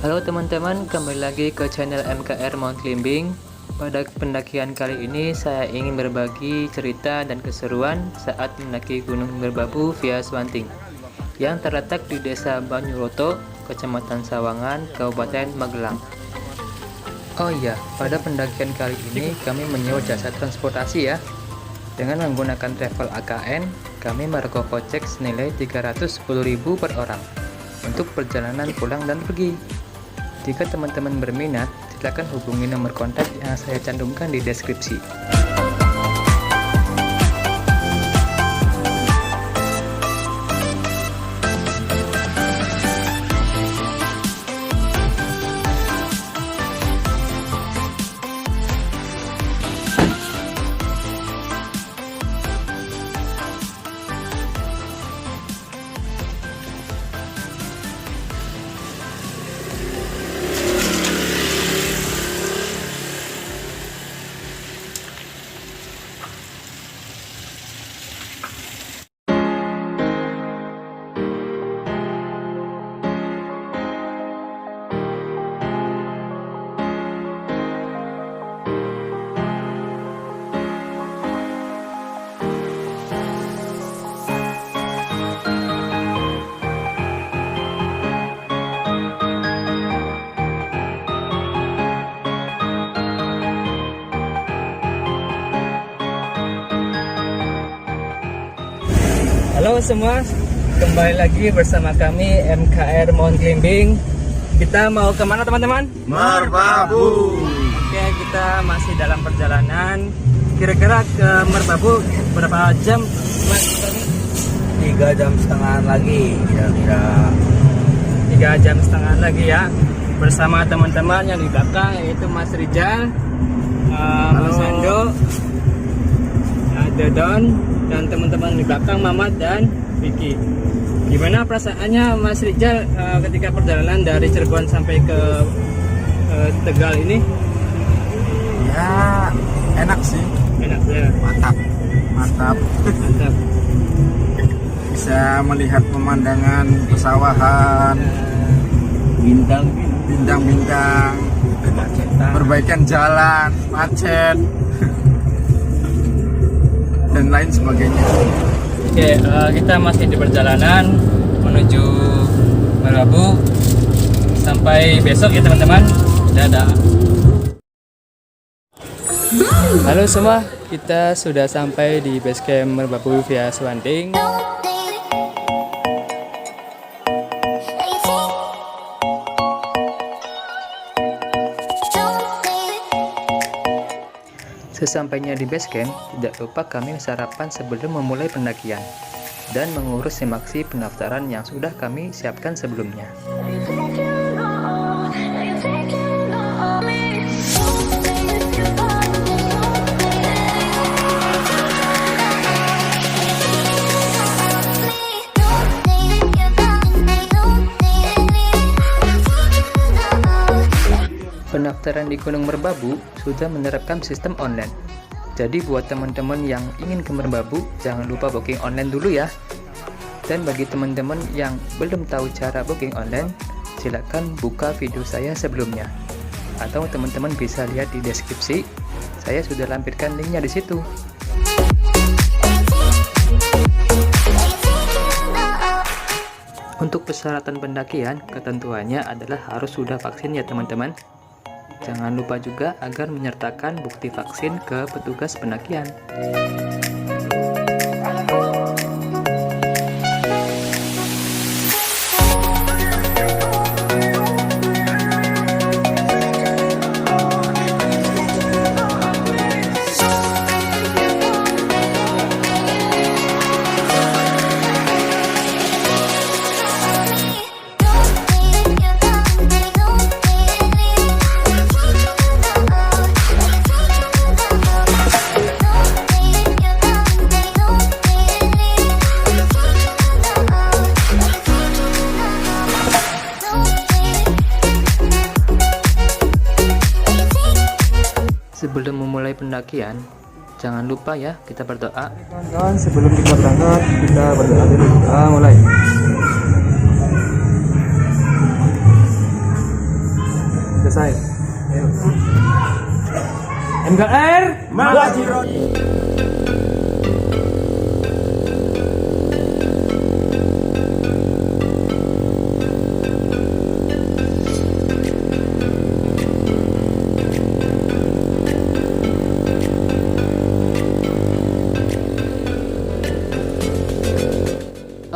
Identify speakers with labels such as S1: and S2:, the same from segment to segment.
S1: Halo teman-teman, kembali lagi ke channel MKR Mount Climbing. Pada pendakian kali ini saya ingin berbagi cerita dan keseruan saat mendaki Gunung Merbabu via Swanting yang terletak di Desa Banyuroto, Kecamatan Sawangan, Kabupaten Magelang. Oh iya, pada pendakian kali ini kami menyewa jasa transportasi ya. Dengan menggunakan travel AKN, kami merogoh kocek senilai 310.000 per orang untuk perjalanan pulang dan pergi. Jika teman-teman berminat, silakan hubungi nomor kontak yang saya cantumkan di deskripsi. Halo semua, kembali lagi bersama kami MKR Mount Climbing. Kita mau kemana teman-teman?
S2: Merbabu.
S1: Oke, kita masih dalam perjalanan. Kira-kira ke Merbabu berapa jam, Mas?
S2: 3 jam setengah lagi kira-kira.
S1: 3 jam setengah lagi ya. Bersama teman-teman yang di belakang, yaitu Mas Rijal, Mas Ando, ada Don, dan teman-teman di belakang Mamat dan Vicky. Gimana perasaannya Mas Rijal ketika perjalanan dari Cirebon sampai ke Tegal ini?
S2: Ya enak sih.
S1: Enak ya.
S2: Mantap. Bisa melihat pemandangan pesawahan, bintang-bintang, perbaikan jalan, macet, dan lain sebagainya.
S1: Oke, kita masih di perjalanan menuju Merbabu. Sampai besok ya teman-teman. Dadah. Halo semua, kita sudah sampai di base camp Merbabu via Swanting. Sesampainya di base camp, tidak lupa kami sarapan sebelum memulai pendakian dan mengurus simaksi pendaftaran yang sudah kami siapkan sebelumnya. Pendaftaran di Gunung Merbabu sudah menerapkan sistem online. Jadi buat teman-teman yang ingin ke Merbabu, jangan lupa booking online dulu ya. Dan bagi teman-teman yang belum tahu cara booking online, silakan buka video saya sebelumnya. Atau teman-teman bisa lihat di deskripsi, saya sudah lampirkan linknya di situ. Untuk persyaratan pendakian, ketentuannya adalah harus sudah vaksin ya teman-teman. Jangan lupa juga agar menyertakan bukti vaksin ke petugas pendakian. Sebelum memulai pendakian, jangan lupa ya kita berdoa. Kawan-kawan, sebelum kita berangkat, kita berdoa dulu. Mulai. selesai. Ayo. MKR
S2: Maju Road.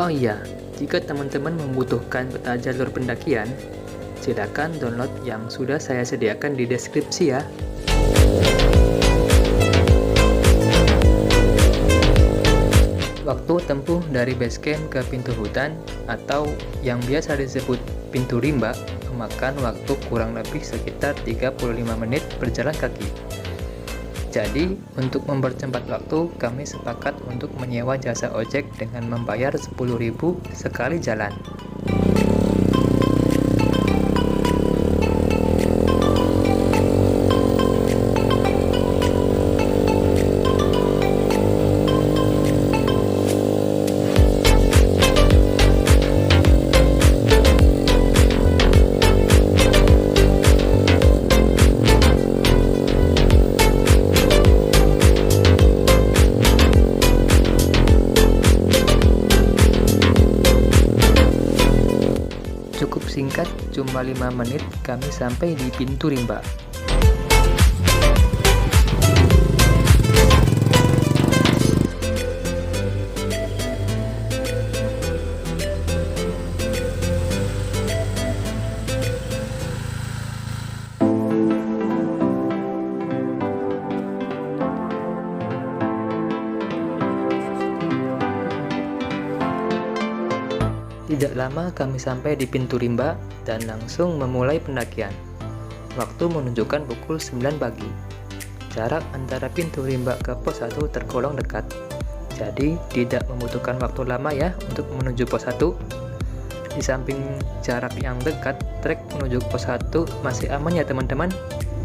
S1: Oh iya, jika teman-teman membutuhkan peta jalur pendakian, silakan download yang sudah saya sediakan di deskripsi ya. Waktu tempuh dari base camp ke pintu hutan atau yang biasa disebut pintu rimba memakan waktu kurang lebih sekitar 35 menit berjalan kaki. Jadi, untuk mempercepat waktu, kami sepakat untuk menyewa jasa ojek dengan membayar 10.000 sekali jalan. Cukup singkat, cuma 5 menit kami sampai di pintu rimba. Tidak lama kami sampai di pintu rimba dan langsung memulai pendakian. Waktu menunjukkan pukul 9 pagi. Jarak antara pintu rimba ke pos 1 tergolong dekat. Jadi tidak membutuhkan waktu lama ya untuk menuju pos 1. Di samping jarak yang dekat, trek menuju pos 1 masih aman ya teman-teman.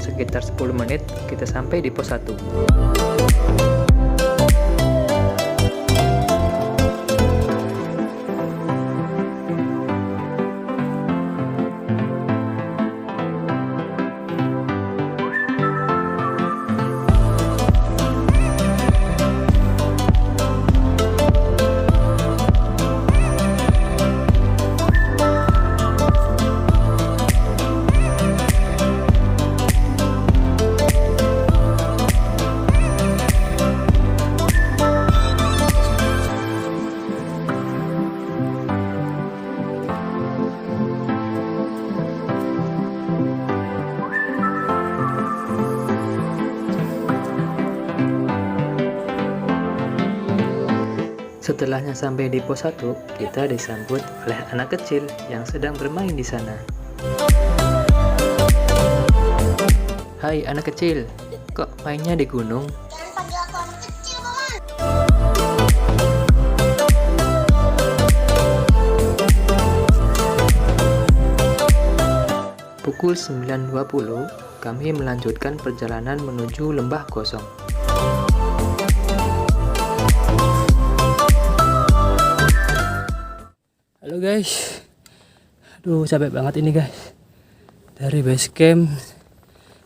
S1: Sekitar 10 menit kita sampai di pos 1. Setelahnya sampai di pos 1, kita disambut oleh anak kecil yang sedang bermain di sana. Hai anak kecil, kok mainnya di gunung?
S3: Jangan panggil aku anak kecil, Paman.
S1: Pukul 9.20, kami melanjutkan perjalanan menuju Lembah Gosong.
S4: Halo guys, aduh capek banget ini guys. Dari base camp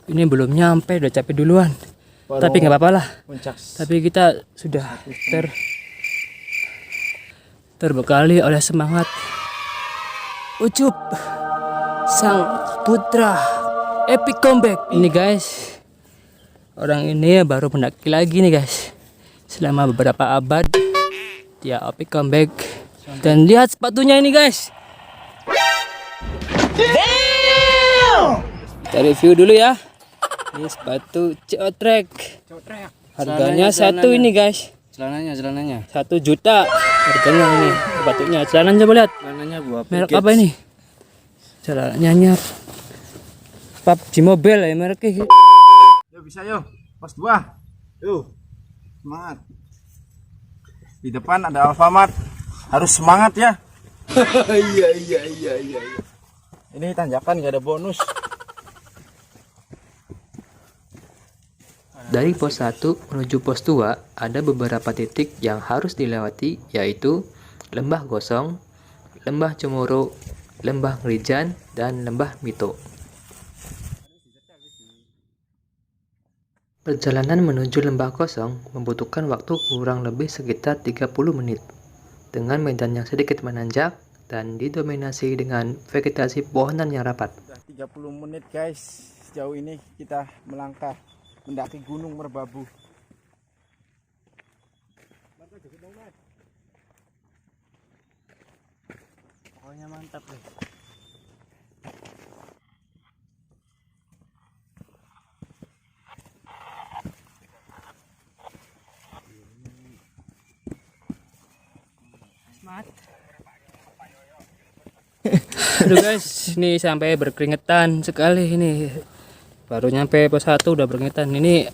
S4: ini belum nyampe, udah capek duluan. Tapi nggak apa-apa lah. Tapi kita sudah terbekali oleh semangat Ucup sang putra epic comeback. Ini guys, orang ini baru mendaki lagi nih guys. Selama beberapa abad dia epic comeback. Dan lihat sepatunya ini guys. Kita review dulu ya. Ini sepatu Ceotrek. Harganya satu ini guys.
S5: Celananya
S4: 1 juta harganya ini sepatunya. Celananya coba lihat.
S5: celananya buah
S4: Merek apa ini? Celananya PUBG Mobile ya mereknya.
S2: Yuk bisa yuk. Pos 2. Yuk. Semangat. Di depan ada Alfamart. Harus semangat ya. Iya. Ini tanjakan nggak ada bonus.
S1: Dari pos 1 menuju pos 2 ada beberapa titik yang harus dilewati, yaitu Lembah Gosong, Lembah Cemoro, Lembah Ngerijan, dan Lembah Mito. Perjalanan menuju Lembah Kosong membutuhkan waktu kurang lebih sekitar 30 menit. Dengan medan yang sedikit menanjak dan didominasi dengan vegetasi pohonan yang rapat.
S2: Sudah 30 menit guys, sejauh ini kita melangkah mendaki Gunung Merbabu. Pokoknya mantap deh.
S4: Aduh guys, ini sampai berkeringetan sekali ini. Baru nyampe pos 1 udah berkeringetan. Ini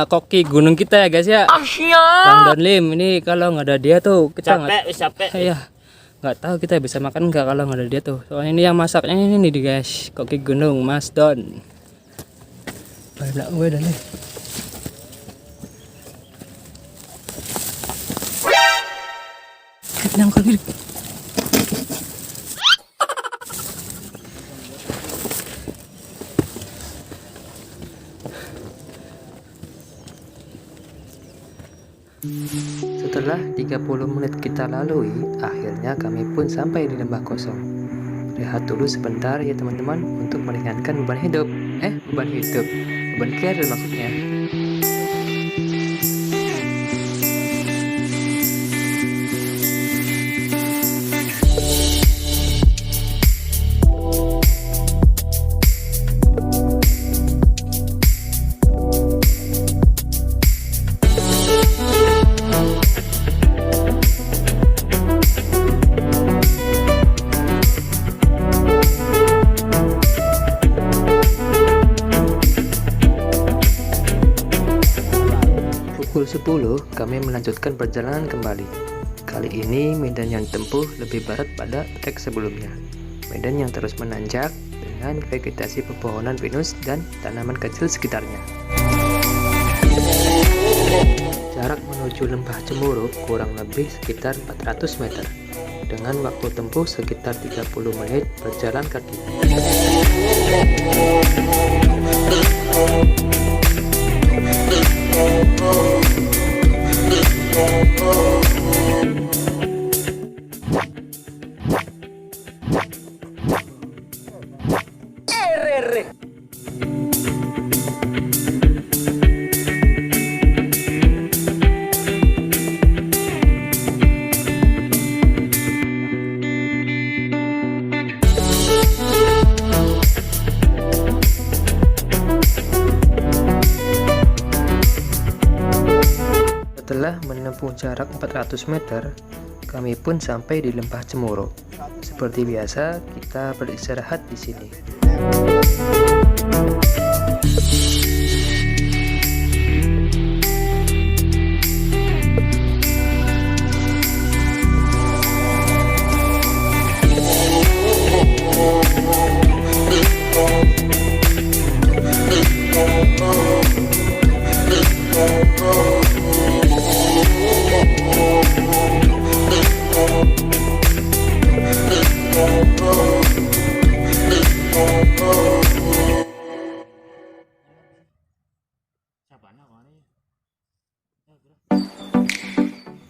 S4: koki gunung kita ya guys ya. Bang Donlim, ini kalau nggak ada dia tuh kita capek. Iya. Nggak tahu kita bisa makan nggak kalau nggak ada dia tuh. Soalnya ini yang masaknya ini nih guys, koki gunung Mas Don. Banyak gue dan nih. Kenang kali.
S1: Setelah 30 menit kita lalui, akhirnya kami pun sampai di Lembah Kosong. Rehat dulu sebentar ya teman-teman untuk meringankan beban hidup. Beban carrier maksudnya. Pukul 10, kami melanjutkan perjalanan kembali. Kali ini medan yang ditempuh lebih berat pada trek sebelumnya. Medan yang terus menanjak dengan vegetasi pepohonan pinus dan tanaman kecil sekitarnya. Jarak menuju Lembah Cemoro kurang lebih sekitar 400 meter dengan waktu tempuh sekitar 30 menit berjalan kaki. Setelah menempuh jarak 400 meter, kami pun sampai di Lembah Cemoro. Seperti biasa, kita beristirahat di sini.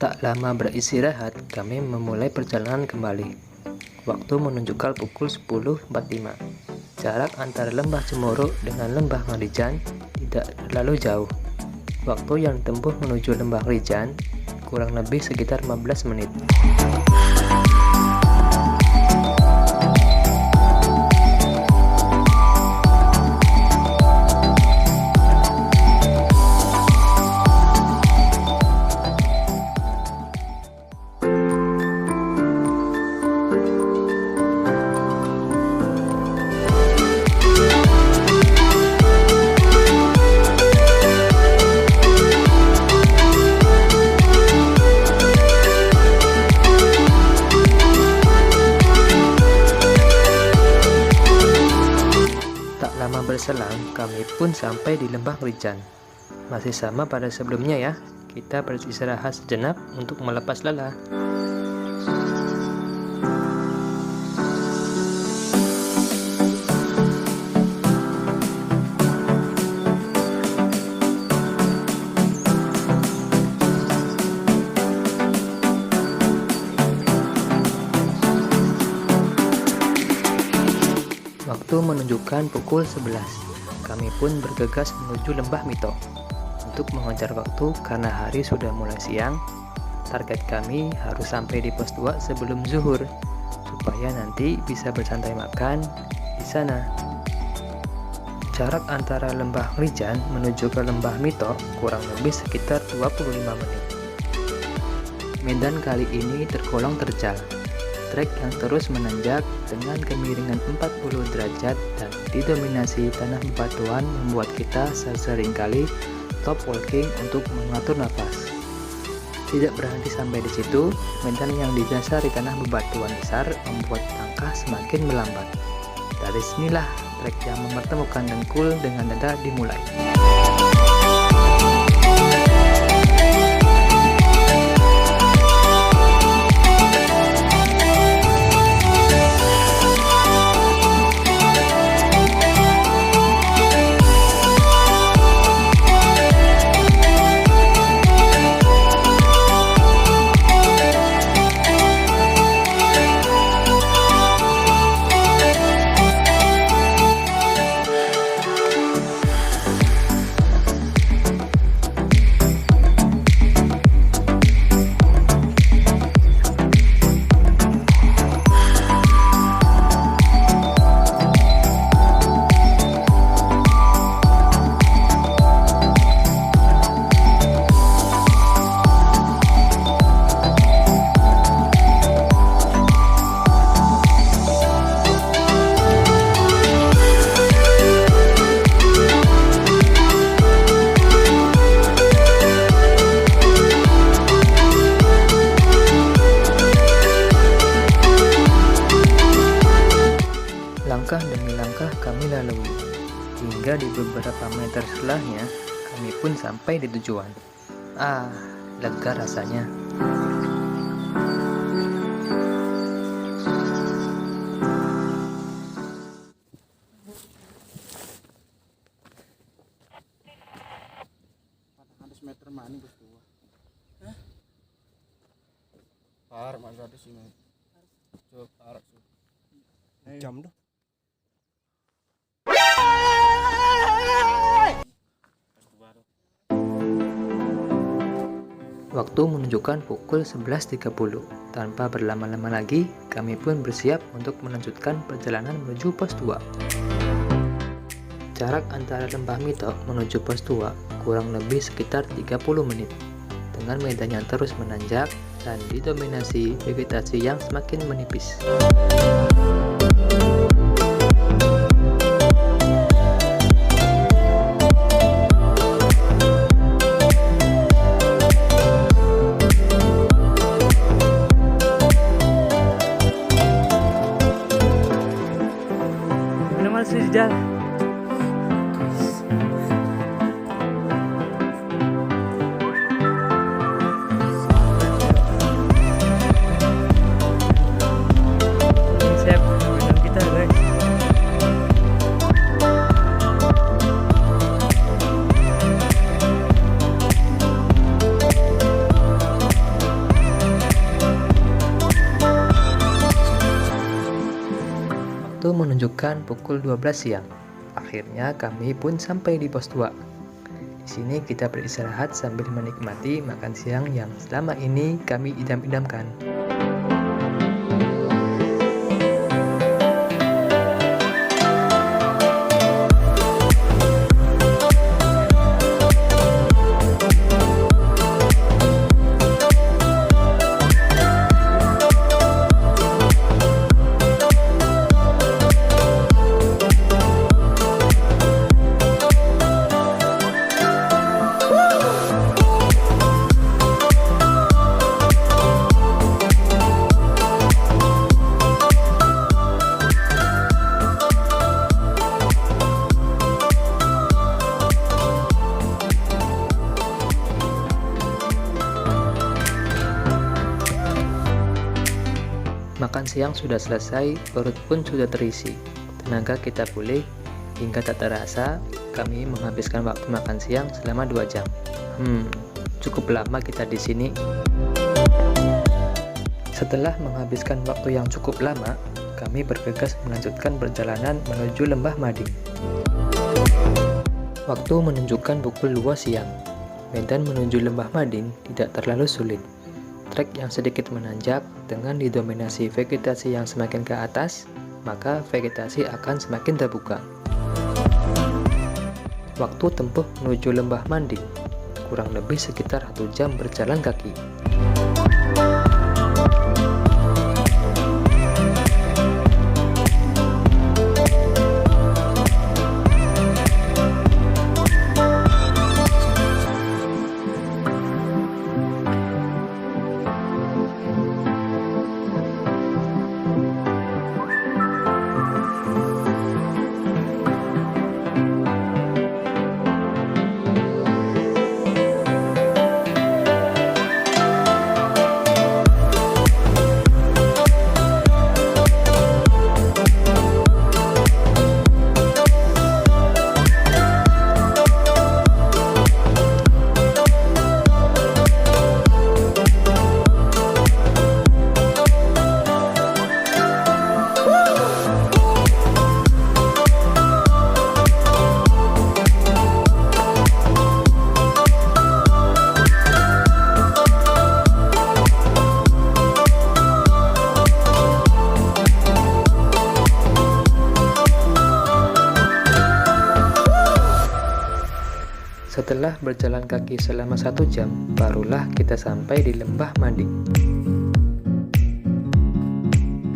S1: Tak lama beristirahat, kami memulai perjalanan kembali. Waktu menunjukkan pukul 10.45. Jarak antara Lembah Cemoro dengan Lembah Ngarijan tidak terlalu jauh. Waktu yang ditempuh menuju Lembah Ngarijan kurang lebih sekitar 15 menit. Berselang, kami pun sampai di Lembah Ngarijan. Masih sama pada sebelumnya ya, kita beristirahat sejenak untuk melepas lelah. menunjukkan pukul 11. Kami pun bergegas menuju lembah Mito untuk mengejar waktu karena hari sudah mulai siang. Target kami harus sampai di pos 2 sebelum zuhur supaya nanti bisa bersantai makan di sana. Jarak antara lembah Rijan menuju ke lembah Mito kurang lebih sekitar 25 menit. Medan kali ini tergolong terjal. Trek yang terus menanjak dengan kemiringan 40 derajat dan didominasi tanah bebatuan membuat kita seringkali top walking untuk mengatur nafas. Tidak berhenti sampai di situ, medan yang didasari tanah bebatuan besar membuat langkah semakin melambat. Dari sinilah trek yang mempertemukan dengkul dengan dada dimulai. Langkah demi langkah kami lalui, hingga di beberapa meter setelahnya kami pun sampai di tujuan. Lega rasanya.
S2: Meter mana bos tua? Par mana ada sih nih? Coba tarik jam dah.
S1: Waktu menunjukkan pukul 11.30. Tanpa berlama-lama lagi, kami pun bersiap untuk melanjutkan perjalanan menuju pos 2. Jarak antara lembah Mito menuju pos 2 kurang lebih sekitar 30 menit. Dengan medan yang terus menanjak dan didominasi vegetasi yang semakin menipis.
S4: Sejal. Siap, minum kita guys.
S1: Waktu menunjukkan pukul 12 siang. Akhirnya kami pun sampai di pos 2. Di sini kita beristirahat sambil menikmati makan siang yang selama ini kami idam-idamkan. Makan siang sudah selesai, perut pun sudah terisi. Tenaga kita pulih, hingga tak terasa kami menghabiskan waktu makan siang selama 2 jam. Cukup lama kita di sini. Setelah menghabiskan waktu yang cukup lama, kami kami bergegas melanjutkan perjalanan menuju Lembah Mading. Waktu menunjukkan pukul 2 siang. Medan menuju Lembah Mading tidak terlalu sulit. Trek yang sedikit menanjak dengan didominasi vegetasi yang semakin ke atas, maka vegetasi akan semakin terbuka. Waktu tempuh menuju Lembah Mading kurang lebih sekitar 1 jam berjalan kaki. Setelah berjalan kaki selama 1 jam, barulah kita sampai di Lembah Mading.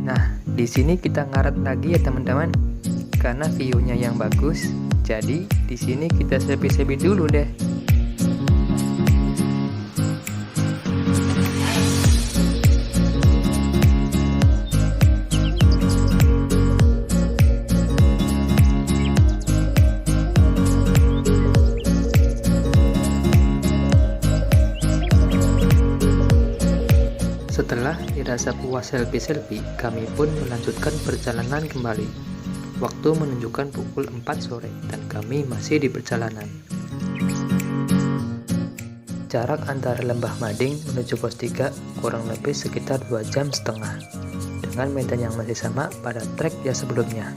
S1: Nah, di sini kita ngaret lagi ya teman-teman, karena view-nya yang bagus. Jadi di sini kita selfie-selfie dulu deh. Setelah dirasa puas selfie-selfie, kami pun melanjutkan perjalanan kembali. Waktu menunjukkan pukul 4 sore dan kami masih di perjalanan. Jarak antara Lembah Mading menuju pos 3 kurang lebih sekitar 2,5 jam dengan medan yang masih sama pada trek yang sebelumnya.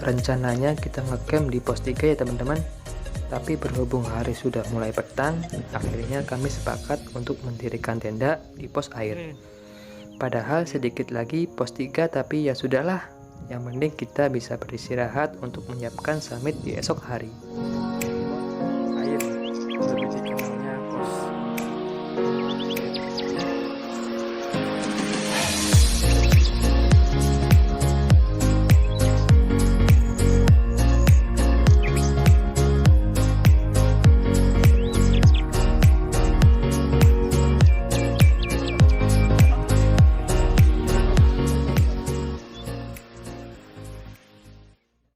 S1: Rencananya kita ngecamp di pos 3 ya teman-teman, tapi berhubung hari sudah mulai petang, akhirnya kami sepakat untuk mendirikan tenda di pos air. Padahal sedikit lagi pos 3, tapi ya sudahlah, yang penting kita bisa beristirahat untuk menyiapkan summit di esok hari.